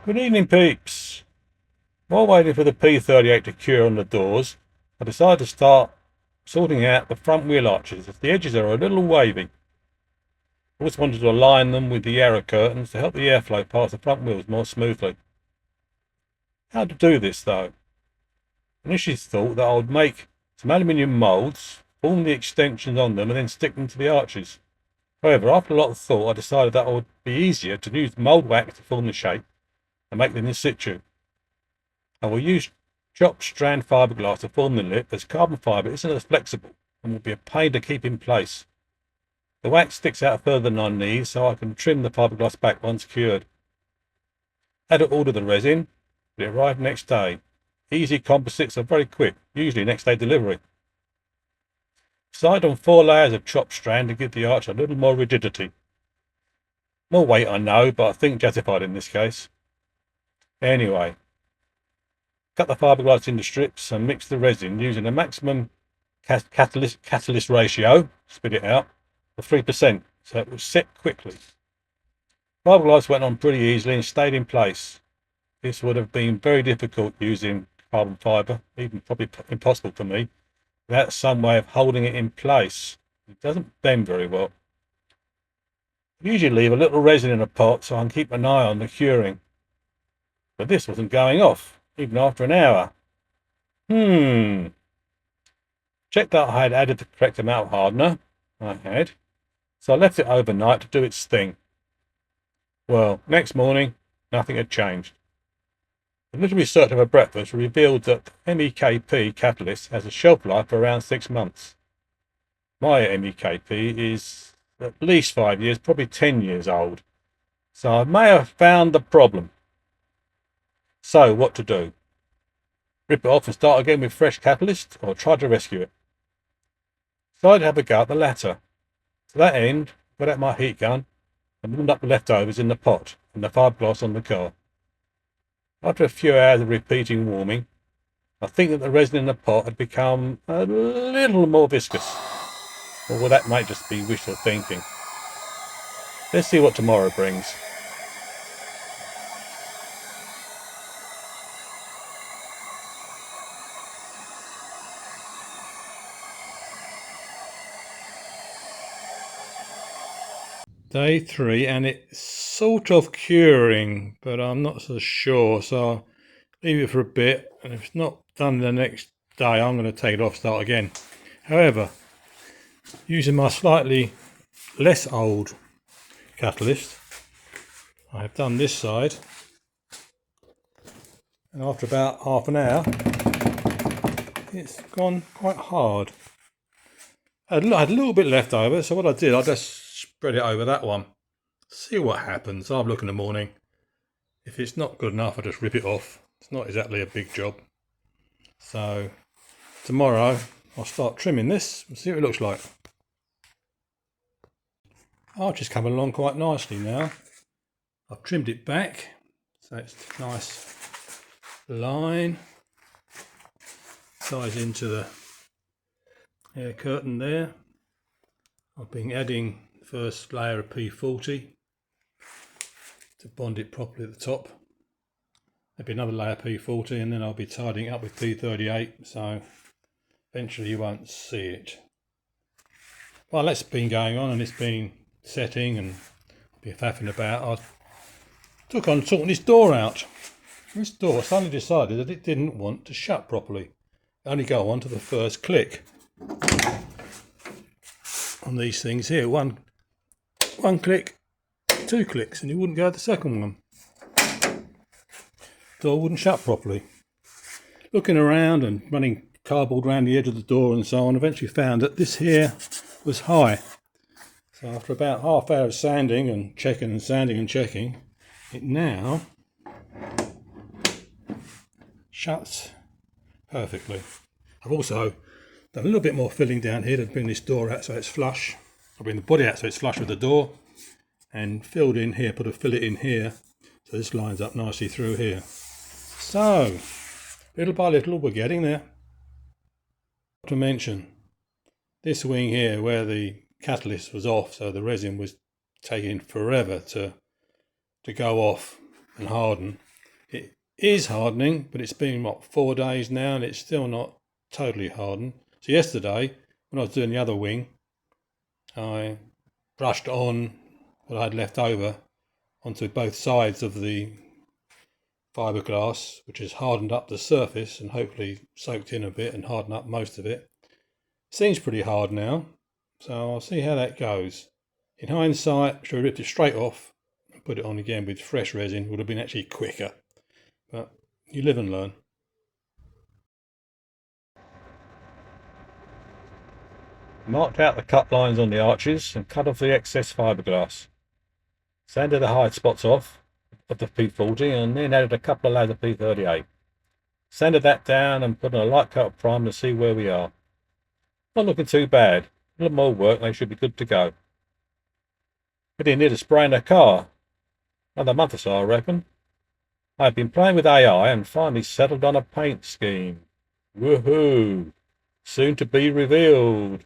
Good evening, peeps. While waiting for the P38 to cure on the doors, I decided to start sorting out the front wheel arches, as the edges are a little wavy. I also wanted to align them with the error curtains to help the airflow pass the front wheels more smoothly. How to do this, though? Initially thought that I would make some aluminium moulds, form the extensions on them and then stick them to the arches. However, after a lot of thought, I decided that it would be easier to use mould wax to form the shape and make them in situ. I will use chopped strand fiberglass to form the lip, as carbon fibre isn't as flexible and will be a pain to keep in place. The wax sticks out further than I need, so I can trim the fiberglass back once cured. Had to order the resin, but it arrived next day. Easy composites are very quick, usually next day delivery. Decided on 4 layers of chopped strand to give the arch a little more rigidity. More weight, I know, but I think justified in this case. Anyway, cut the fiberglass into strips and mix the resin using a maximum catalyst ratio, spit it out, of 3%, so it will set quickly. Fiberglass went on pretty easily and stayed in place. This would have been very difficult using carbon fibre, even probably impossible for me, without some way of holding it in place. It doesn't bend very well. I usually leave a little resin in a pot so I can keep an eye on the curing. But this wasn't going off, even after an hour. Checked that I had added the correct amount of hardener. I had. So I left it overnight to do its thing. Well, next morning, nothing had changed. A little research over breakfast revealed that MEKP catalyst has a shelf life of around 6 months. My MEKP is at least 5 years, probably 10 years old. So I may have found the problem. So what to do? Rip it off and start again with fresh catalyst, or try to rescue it? Decided to have a go at the latter. To that end, got out my heat gun and warmed up the leftovers in the pot and the fiberglass on the car. After a few hours of repeating warming, I think that the resin in the pot had become a little more viscous. Or well, that might just be wishful thinking. Let's see what tomorrow brings. Day 3, and it's sort of curing, but I'm not so sure, so I'll leave it for a bit, and if it's not done the next day, I'm going to take it off, start again. However, using my slightly less old catalyst, I have done this side, and after about half an hour, it's gone quite hard. I had a little bit left over, so what I did, I just spread it over that one. See what happens. I'll have a look in the morning. If it's not good enough, I'll just rip it off. It's not exactly a big job. So tomorrow I'll start trimming this and see what it looks like. Arch is coming along quite nicely now. I've trimmed it back, so it's a nice line. Ties into the air curtain there. I've been adding the first layer of P40 to bond it properly at the top. There'll be another layer of P40 and then I'll be tidying it up with P38, so eventually you won't see it. While that's been going on and it's been setting and be faffing about, I took on sorting this door out. This door suddenly decided that it didn't want to shut properly. Only go on to the first click on these things here. One click, 2 clicks, and you wouldn't go to the second one. Door wouldn't shut properly. Looking around and running cardboard around the edge of the door and so on, eventually found that this here was high. So after about half hour of sanding and checking and sanding and checking, it now shuts perfectly. I've also done a little bit more filling down here to bring this door out so it's flush. I'll bring the body out so it's flush with the door, and filled in here, put a fillet in here so this lines up nicely through here. So little by little we're getting there. To mention, this wing here where the catalyst was off, so the resin was taking forever to go off and harden, is hardening, but it's been, what, 4 days now, and it's still not totally hardened. So yesterday, when I was doing the other wing, I brushed on what I had left over onto both sides of the fiberglass, which has hardened up the surface and hopefully soaked in a bit and hardened up most of it. Seems pretty hard now, so I'll see how that goes. In hindsight, should have ripped it straight off and put it on again with fresh resin. Would have been actually quicker, but you live and learn. Marked out the cut lines on the arches and cut off the excess fiberglass. Sanded the hide spots off of the P40 and then added a couple of layers of P38. Sanded that down and put on a light coat of primer to see where we are. Not looking too bad. A little more work and they should be good to go. Pretty near to spraying a car. Another month or so, I reckon. I've been playing with AI and finally settled on a paint scheme. Woohoo! Soon to be revealed.